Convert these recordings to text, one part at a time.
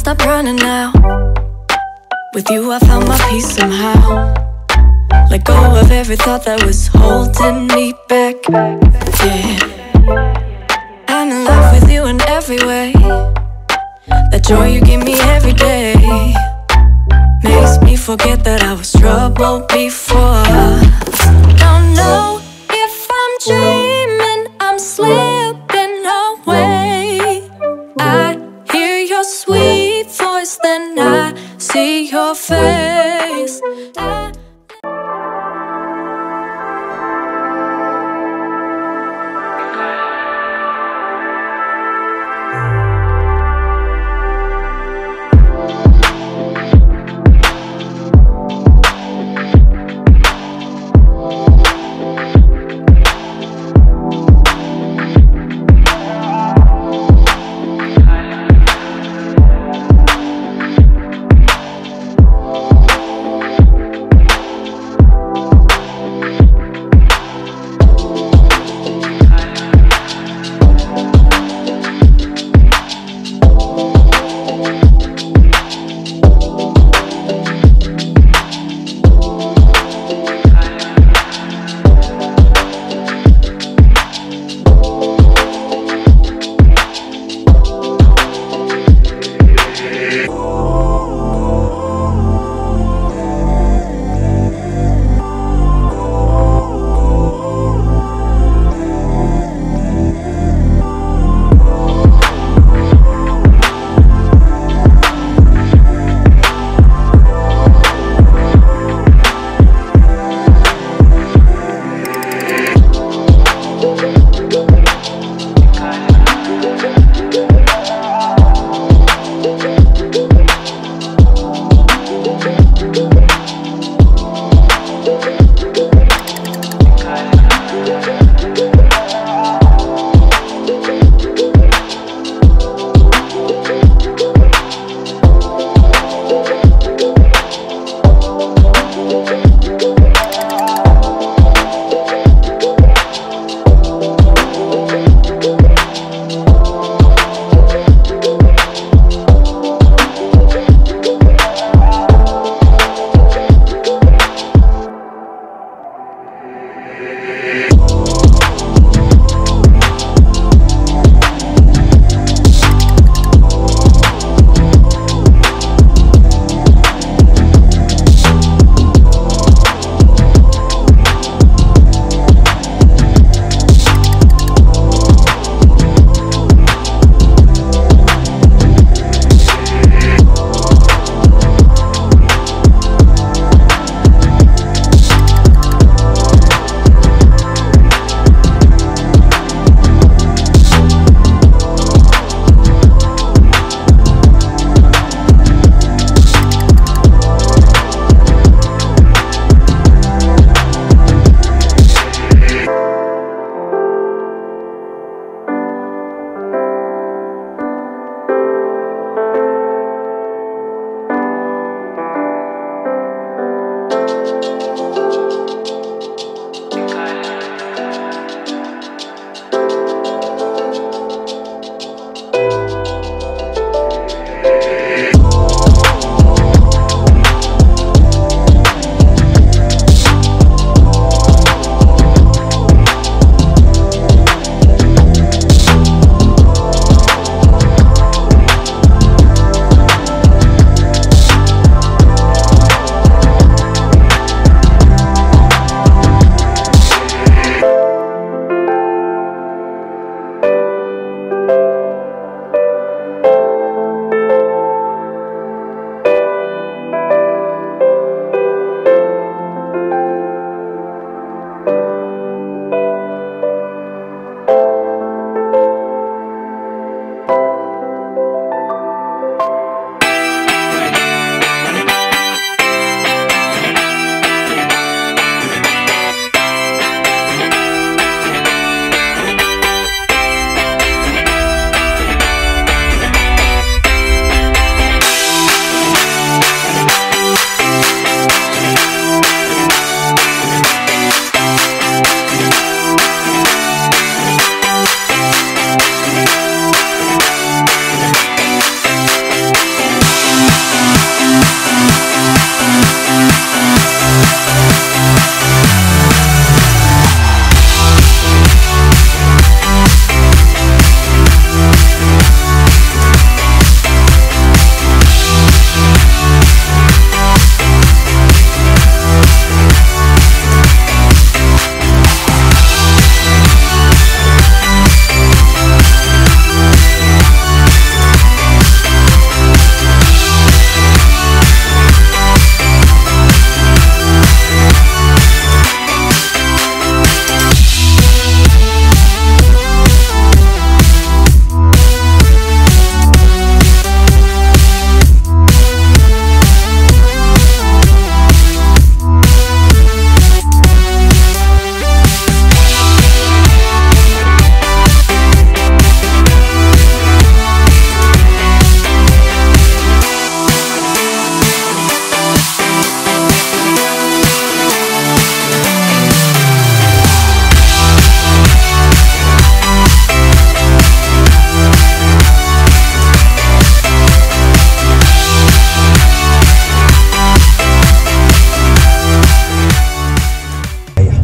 stop running now. With you I found my peace somehow. Let go of every thought that was holding me back. Yeah, I'm in love with you in every way. That joy you give me every day makes me forget that I was trouble before. Don't know if I'm dreaming, I'm slipping away. I hear your sweet voice, then I see your face.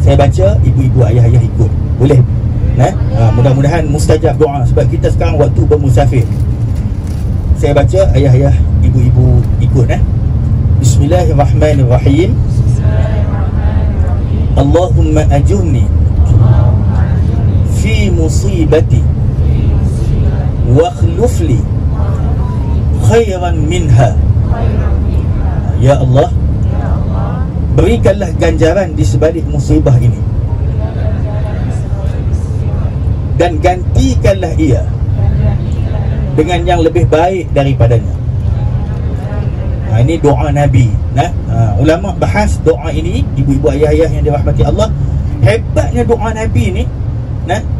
Saya baca, ibu-ibu ayah-ayah ikut. Boleh? Mudah-mudahan mustajab doa, sebab kita sekarang waktu bermusafir. Saya baca, ayah-ayah, ibu-ibu ikut. Bismillahirrahmanirrahim. Allahumma ajurni fi musibati wa akhluf li khairan minha. Ya Allah, berikanlah ganjaran di sebalik musibah ini, dan gantikanlah ia dengan yang lebih baik daripadanya. Ini doa Nabi. Ulama bahas doa ini, ibu-ibu ayah-ayah yang dirahmati Allah. Hebatnya doa Nabi ni,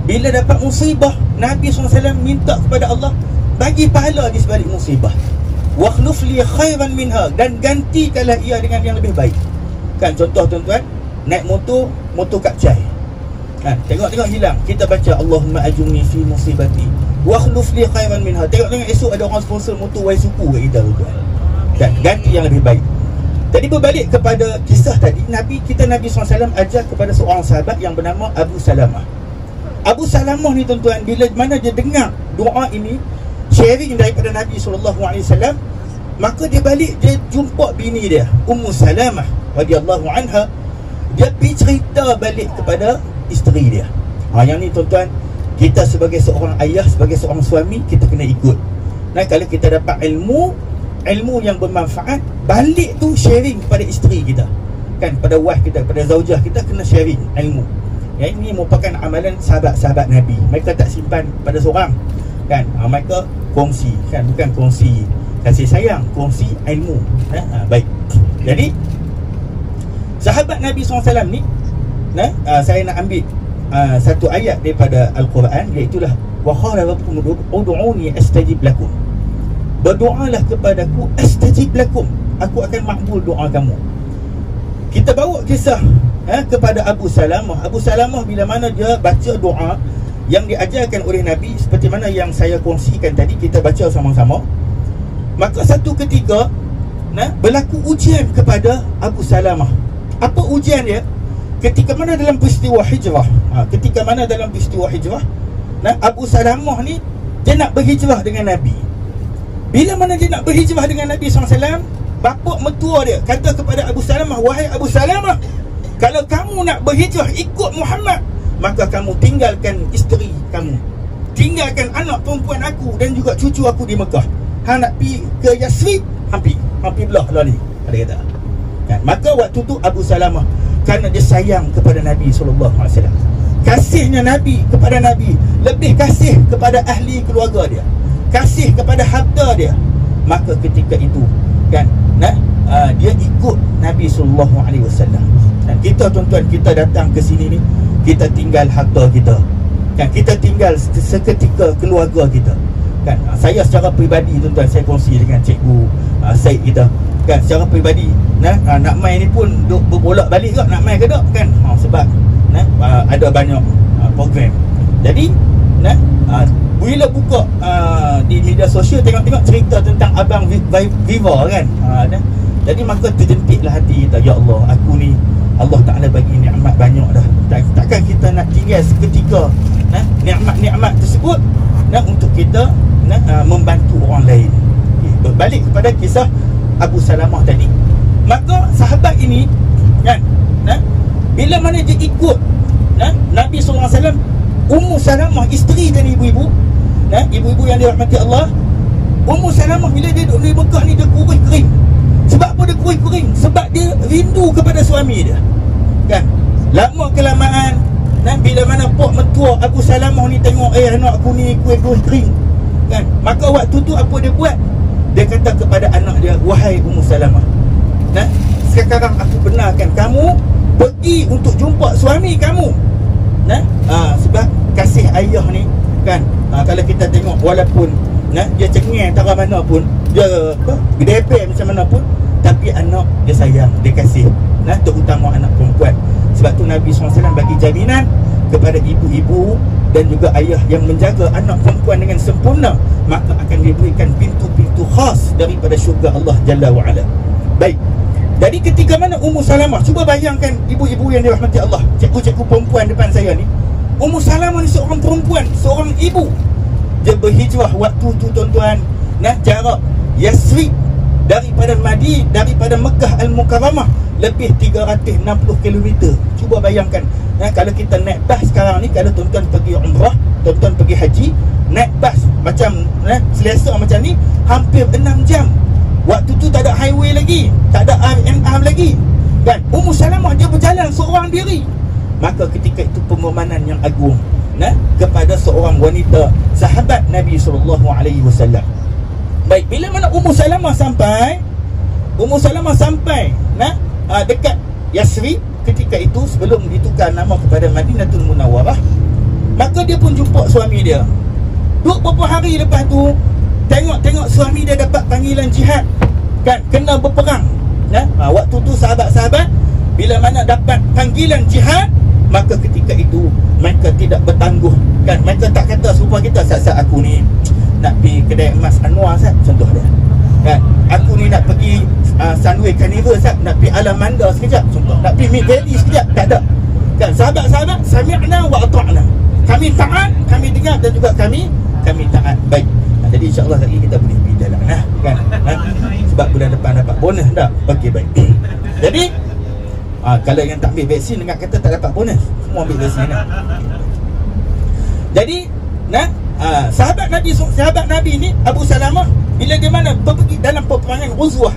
bila dapat musibah, Nabi SAW minta kepada Allah bagi pahala di sebalik musibah. Wa akhluf li khairan minha, dan gantikanlah ia dengan yang lebih baik. Kan contoh tuan-tuan, naik motor kapcai. Tengok-tengok hilang. Kita baca Allahumma ajurni fi musibati wa akhluf li khairan minha. Tengok-tengok esok ada orang sponsor motor Waisuku kat kita, tuan. Dan ganti yang lebih baik. Jadi berbalik kepada kisah tadi, Nabi SAW ajar kepada seorang sahabat yang bernama Abu Salamah. Abu Salamah ni tuan-tuan, bila mana dia dengar doa ini, sharing daripada Nabi SAW, maka dia balik, dia jumpa bini dia, Ummu Salamah radhiyallahu anha. Dia pergi cerita balik kepada isteri dia. Yang ni tuan-tuan, kita sebagai seorang ayah, sebagai seorang suami, kita kena ikut. Kalau kita dapat ilmu yang bermanfaat, balik tu sharing kepada isteri kita, kan, pada wife kita, pada zaujah kita, kena sharing ilmu. Ini merupakan amalan sahabat-sahabat Nabi. Mereka tak simpan pada seorang, kan. Mereka kongsi, kan, bukan kongsi kasih sayang, kongsi ilmu. Baik. Jadi sahabat Nabi SAW ni, saya nak ambil satu ayat daripada Al-Quran, iaitulah wa qala rabbukum ud'uni astajib lakum. Berdoalah kepadaku, astajib lakum, aku akan makbul doa kamu. Kita bawa kisah kepada Abu Salamah. Abu Salamah bila mana dia baca doa yang diajarkan oleh Nabi, seperti mana yang saya kongsikan tadi, kita baca sama-sama. Maka satu ketika berlaku ujian kepada Abu Salamah. Apa ujian dia? Ketika mana dalam peristiwa hijrah, Abu Salamah ni, dia nak berhijrah dengan Nabi. Bila mana dia nak berhijrah dengan Nabi SAW, bapa mertua dia kata kepada Abu Salamah, wahai Abu Salamah, kalau kamu nak berhijrah ikut Muhammad, maka kamu tinggalkan isteri kamu, tinggalkan anak perempuan aku dan juga cucu aku di Mekah. Nak pergi ke Yasrib, hampir belah lah ni, ada kata, kan? Maka waktu tu Abu Salamah, kerana dia sayang kepada Nabi SAW, kasihnya Nabi kepada Nabi lebih kasih kepada ahli keluarga dia, kasih kepada harta dia, maka ketika itu, kan, dia ikut Nabi SAW. Dan kita tuan-tuan, kita datang ke sini ni, kita tinggal harta kita, kan, kita tinggal seketika keluarga kita, kan. Saya secara peribadi tuan-tuan, saya kongsi dengan cikgu Syed kita, kan, secara peribadi, nak main ni pun duk berbolak balik ke nak main ke tak, kan, sebab ada banyak program. Jadi bila buka di media sosial, tengok-tengok cerita tentang Abang Viva, kan, jadi maka terjentiklah hati kita, ya Allah, aku ni Allah Ta'ala bagi nikmat banyak dah, takkan kita nak tinggal seketika nikmat-nikmat tersebut untuk kita membantu orang lain. Berbalik kepada kisah Abu Salamah tadi, maka sahabat ini, kan, bila mana dia ikut Nabi SAW, Ummu Salamah, isteri dan ibu-ibu, ibu-ibu yang dirahmati Allah, Ummu Salamah bila dia duduk di Mekah ni, dia kurus kering. Sebab apa dia kurus kering? Sebab dia rindu kepada suami dia, kan. Lama kelamaan, bila mana pok mertua Abu Salamah ni tengok, anak aku ni kurus kering, kan, maka waktu tu apa dia buat? Dia kata kepada anak dia, wahai Ummu Salamah, sekarang aku benarkan kamu pergi untuk jumpa suami kamu. Sebab kasih ayah ni, kan, kalau kita tengok, walaupun dia cengeng tara mana pun, dia gedepek macam mana pun, tapi anak dia sayang, dia kasih, terutama anak perempuan. Sebab tu Nabi SAW bagi jaminan kepada ibu-ibu dan juga ayah yang menjaga anak perempuan dengan sempurna, maka akan diberikan pintu-pintu khas daripada syurga Allah Jalla wa'ala. Baik, Jadi ketika mana Ummu Salamah, cuba bayangkan ibu-ibu yang dirahmati Allah, cikgu-cikgu perempuan depan saya ni. Ummu Salamah ni seorang perempuan, seorang ibu. Dia berhijrah waktu tu tuan-tuan, jarak Yasrib daripada Mekah Al-Mukarramah lebih 360 km. Cuba bayangkan, kalau kita naik bas sekarang ni, kalau tuan-tuan pergi umrah, tuan-tuan pergi haji, naik bas macam selesa macam ni, hampir 6 jam. Waktu tu tak ada highway lagi, tak ada RMR lagi, kan? Ummu Salamah dia berjalan seorang diri. Maka ketika itu pengorbanan yang agung kepada seorang wanita sahabat Nabi SAW. Baik, bila mana Ummu Salamah sampai dekat Yasrib ketika itu, sebelum ditukar nama kepada Madinatul Munawwarah, maka dia pun jumpa suami dia. Duk beberapa hari lepas tu, tengok suami dia dapat panggilan jihad, kan, kena berperang. Waktu tu sahabat-sahabat bila mana dapat panggilan jihad, maka ketika itu mereka tidak bertangguh, kan. Mereka tak kata serupa kita, Sat, aku ni nak pergi kedai emas Anwar, Sat, contoh dia, kan. Aku ni nak pergi Sunway Carnival, Sat, nak pergi Alamanda sekejap, contoh. Nak pergi Mid Valley sekejap, tak ada, kan. Sahabat-sahabat sami'na wa ata'na, kami taat, kami dengar, dan juga kami taat. Baik, jadi insyaAllah lagi kita boleh pergi jalan, kan? Sebab bulan depan dapat bonus tak? Okey, baik. Jadi kalau yang tak ambil vaksin dengar kata tak dapat bonus, semua ambil vaksin. Jadi sahabat Nabi ni Abu Salamah, bila dia mana pergi dalam peperangan Ghuzwah,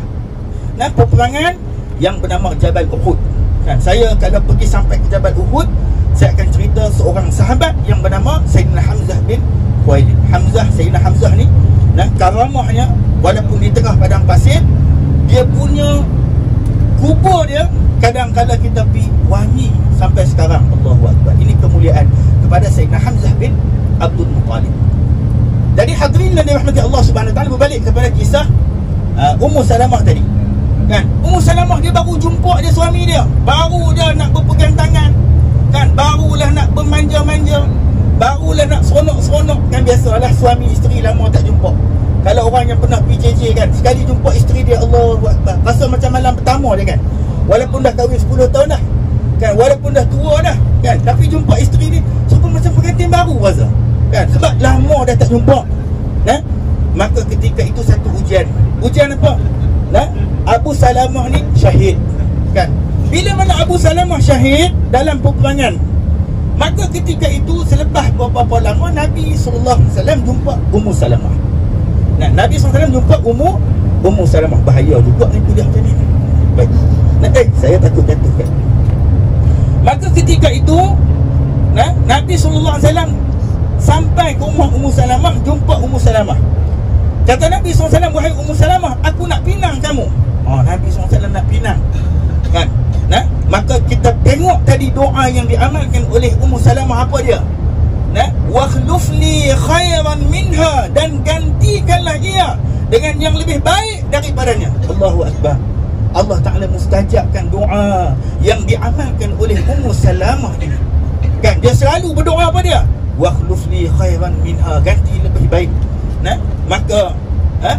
peperangan yang bernama Jabal Uhud, kan. Saya kalau pergi sampai ke Jabal Uhud, saya akan cerita seorang sahabat yang bernama Sayyidina Hamzah bin Khuwailid. Sayyidina Hamzah ni, karamahnya, walaupun di tengah padang pasir, dia punya kubur dia kadang-kadang kita pergi wangi sampai sekarang. Allahu Akbar. Ini kemuliaan kepada Sayyidina Hamzah bin Abdul Muttalib. Jadi hadirin yang dirahmati Allah Subhanahu Wa Taala, berbalik kepada kisah Ummu Salamah tadi, kan. Ummu Salamah dia baru jumpa dia suami dia, baru dia nak berpegang tangan, kan, barulah nak bermanja-manja, barulah nak seronok-seronok, kan. Biasalah suami isteri lama tak jumpa. Kalau orang yang pernah PJJ, kan, sekali jumpa isteri dia, Allahu Akbar, rasa macam malam pertama dia, kan. Walaupun dah kahwin 10 tahun dah, kan, walaupun dah tua dah, kan, tapi jumpa isteri ni super macam pengantin baru rasa, kan, sebab lama dah tak jumpa. Maka ketika itu satu ujian apa? Abu Salamah ni syahid, kan. Bila mana Abu Salamah syahid dalam peperangan, maka ketika itu selepas beberapa lama Nabi SAW jumpa Ummu Salamah. Nabi SAW jumpa Ummu Salamah. Bahaya juga ni kuliah macam ni. Baik. Saya takut jatuh, kan. Maka ketika itu Nabi SAW sampai ke rumah Ummu Salamah, jumpa Ummu Salamah. Kata Nabi SAW, wahai Ummu Salamah, aku nak pinang kamu. Nabi SAW nak pinang, kan. Maka kita tengok tadi doa yang diamalkan oleh Ummu Salamah, apa dia? Wakhlufli khairan minha, dan gantikanlah ia dengan yang lebih baik daripadanya. Allahu Akbar. Allah Ta'ala mustajabkan doa yang diamalkan oleh Ummu Salamah ini, kan. Dia selalu berdoa apa dia? Wakhlufli khairan minha, ganti lebih baik. Maka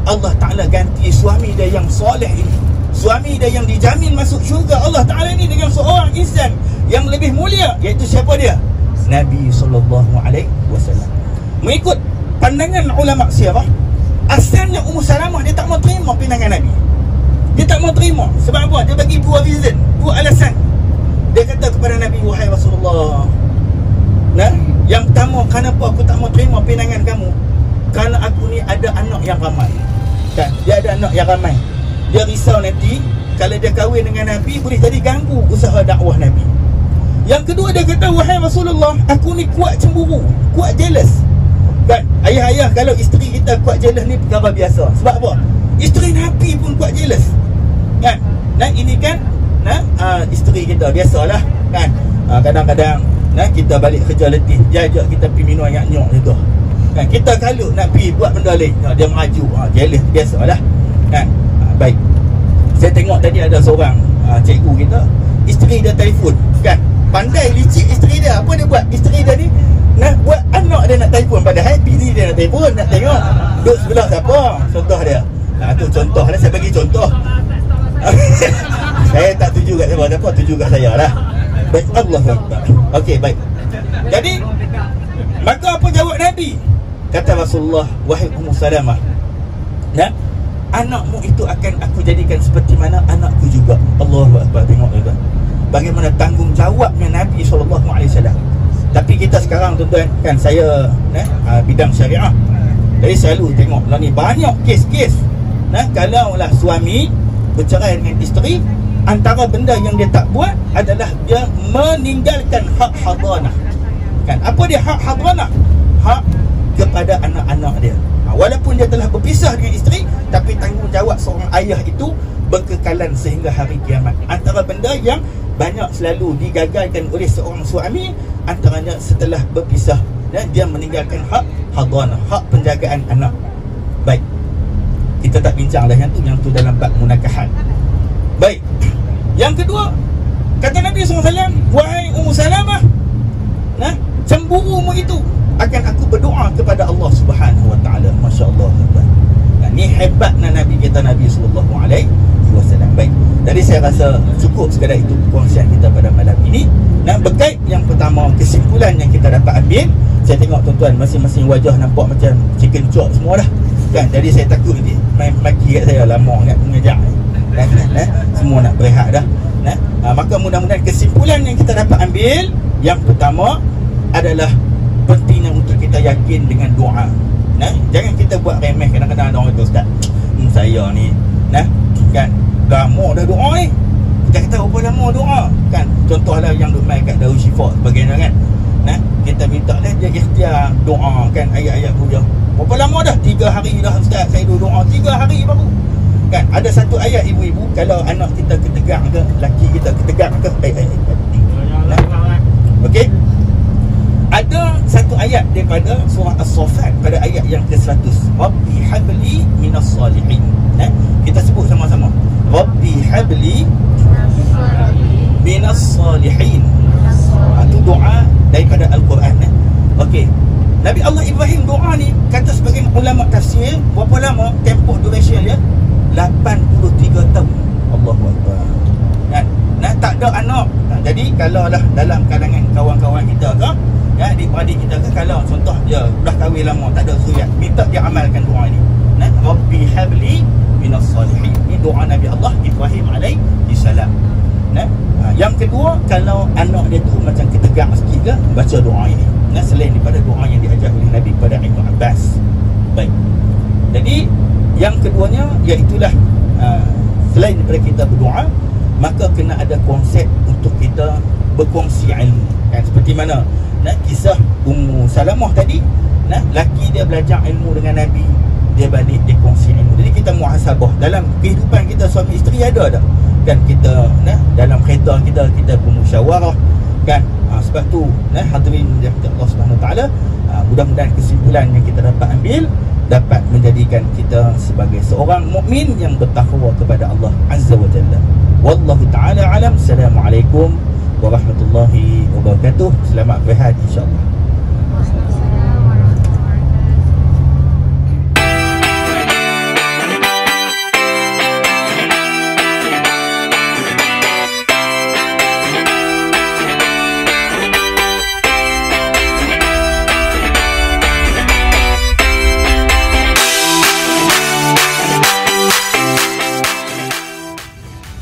Allah Ta'ala ganti suami dia yang soleh ini, suami dia yang dijamin masuk syurga Allah Ta'ala ini, dengan seorang insan yang lebih mulia, iaitu siapa dia? Nabi SAW. Mengikut pandangan ulama sirah, asalnya Ummu Salamah dia tak mau terima pinangan Nabi. Dia tak mau terima. Sebab apa? Dia bagi dua reason, dua alasan. Dia kata kepada Nabi, wahai Rasulullah, yang pertama, kenapa aku tak mau terima pinangan kamu? Kerana aku ni ada anak yang ramai, kan. Dia ada anak yang ramai. Dia risau nanti kalau dia kahwin dengan Nabi, boleh jadi ganggu usaha dakwah Nabi. Yang kedua, dia kata, wahai Rasulullah, aku ni kuat cemburu, kuat jealous, kan. Ayah-ayah, kalau isteri kita kuat jealous ni perkara biasa. Sebab apa? Isteri Nabi pun kuat jealous, kan. Ini kan isteri kita biasalah, kan. Kadang-kadang kita balik kerja letih, dia ajak kita pergi minum air nyok je tu, kan. Kita kalau nak pergi buat benda lain, dia maju, jealous, biasalah, kan. Baik, saya tengok tadi ada seorang cikgu kita, isteri dia telefon, kan. Pandai licik isteri dia. Apa dia buat? Isteri dia ni nak buat anak dia nak telefon, padahal bini dia nak telefon, nak tengok duduk sebelah siapa. Contoh dia. Itu contoh lah, saya bagi contoh. Saya tak tuju kat siapa, tuju kat saya lah. Baik, Allahu Akbar. Okey, baik. Jadi maka apa jawab Nabi? Kata Rasulullah, wahai Ummu Salamah, nah, anakmu itu akan aku jadikan seperti mana anakku juga. Allahu Akbar. Tengok tuan-tuan, bagaimana tanggungjawabnya Nabi SAW. Tapi kita sekarang tuan-tuan, kan saya bidang syariah, jadi selalu tengok lah ni banyak kes-kes. Kalaulah suami bercerai dengan isteri, antara benda yang dia tak buat adalah dia meninggalkan hak hadanah. Kan, apa dia hak hadanah? Hak kepada anak-anak dia. Walaupun dia telah berpisah dengan isteri, tapi tanggungjawab seorang ayah itu berkekalan sehingga hari kiamat. Antara benda yang banyak selalu digagalkan oleh seorang suami, antaranya setelah berpisah, dia meninggalkan hak hadanah, hak penjagaan anak. Baik, kita tak bincang dah yang tu dalam bab munakahat. Baik, yang kedua, kata Nabi SAW, wahai Ummu Salamah, cemburumu itu akan aku berdoa kepada Allah Subhanahu Wa Taala. Masya-Allah. Ni hebatnya Nabi kita, Nabi sallallahu alaihi wasallam. Baik, jadi saya rasa cukup sekadar itu perkongsian kita pada malam ini. Berkait yang pertama, kesimpulan yang kita dapat ambil, saya tengok tuan-tuan masing-masing wajah nampak macam chicken chop semua dah. Kan, jadi saya takut nanti main maki kat saya, lama nak mengejak. Semua nak berehat dah. Maka mudah-mudahan kesimpulan yang kita dapat ambil, yang pertama adalah pentingnya untuk kita yakin dengan doa. Jangan kita buat remeh. Kadang-kadang ada orang kata, ustaz, saya ni kan lama dah doa ni. Kita kata berapa lama doa kan. Contohlah yang duk main kat Darul Syifa sebagainya kan. Kita minta lah dia ikhtiar doa kan, ayat-ayat hujah. Berapa lama dah? 3 hari dah ustaz saya duk doa, 3 hari baru. Kan ada satu ayat ibu-ibu, kalau anak kita ketegak ke, laki kita ketegak ke, okey, ada satu ayat daripada surah As-Saffat pada ayat yang ke-100. Rabbi habli minas salihin. Kita sebut sama-sama. Rabbi habli minas salihin. Itu doa daripada Al-Quran. Okey. Nabi Allah Ibrahim doa ni, kata sebagian ulama tafsir, berapa lama tempoh duration dia? 83 tahun. Allahu Akbar. Kan? Tak ada anak. Jadi kalau lah dalam kalangan kawan-kawan kita ke, adik-adik kita ke, kalau contoh dia dah kahwin lama tak ada zuriat, minta dia amalkan doa ni. Rabbi habli minas salihin. Ini doa Nabi Allah Ibrahim alaihi salam. Yang kedua, kalau anak dia tu macam ketegak sikit ke, baca doa ini. Selain daripada doa yang diajar oleh Nabi pada Ibn Abbas. Baik. Jadi yang keduanya iaitulah selain daripada kita berdoa, maka kena ada konsep untuk kita berkongsi ilmu. Kan, seperti mana kisah Ummu Salamah tadi, laki dia belajar ilmu dengan Nabi, dia balik dia kongsi ilmu. Jadi kita muhasabah dalam kehidupan kita suami isteri, ada tak kan kita dalam kereta kita bermusyawarah kan. Sebab tu hadirin dirahmati Allah Subhanahu Wa Taala, mudah-mudahan kesimpulan yang kita dapat ambil dapat menjadikan kita sebagai seorang mukmin yang bertakwa kepada Allah Azza wa Jalla. Wallahu taala alam. Assalamualaikum warahmatullahi wabarakatuh. Selamat berehat insya-Allah.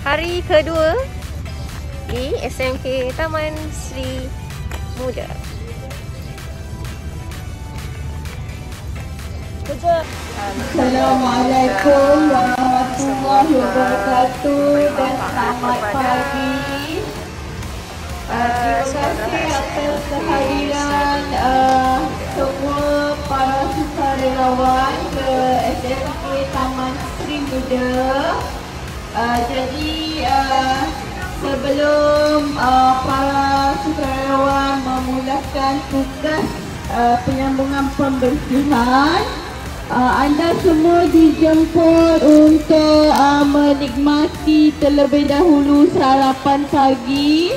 Hari kedua di SMK Taman Sri Muda. Assalamualaikum warahmatullahi wabarakatuh dan selamat pagi. Terima kasih atas kehadiran semua para sukarelawan ke SMK Taman Sri Muda. Jadi sebelum para sukarelawan memulakan tugas penyambungan pembersihan, anda semua dijemput untuk menikmati terlebih dahulu sarapan pagi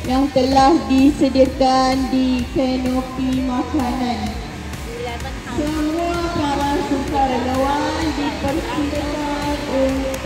yang telah disediakan di kanopi makanan. Semua para sukarelawan dipersilakan untuk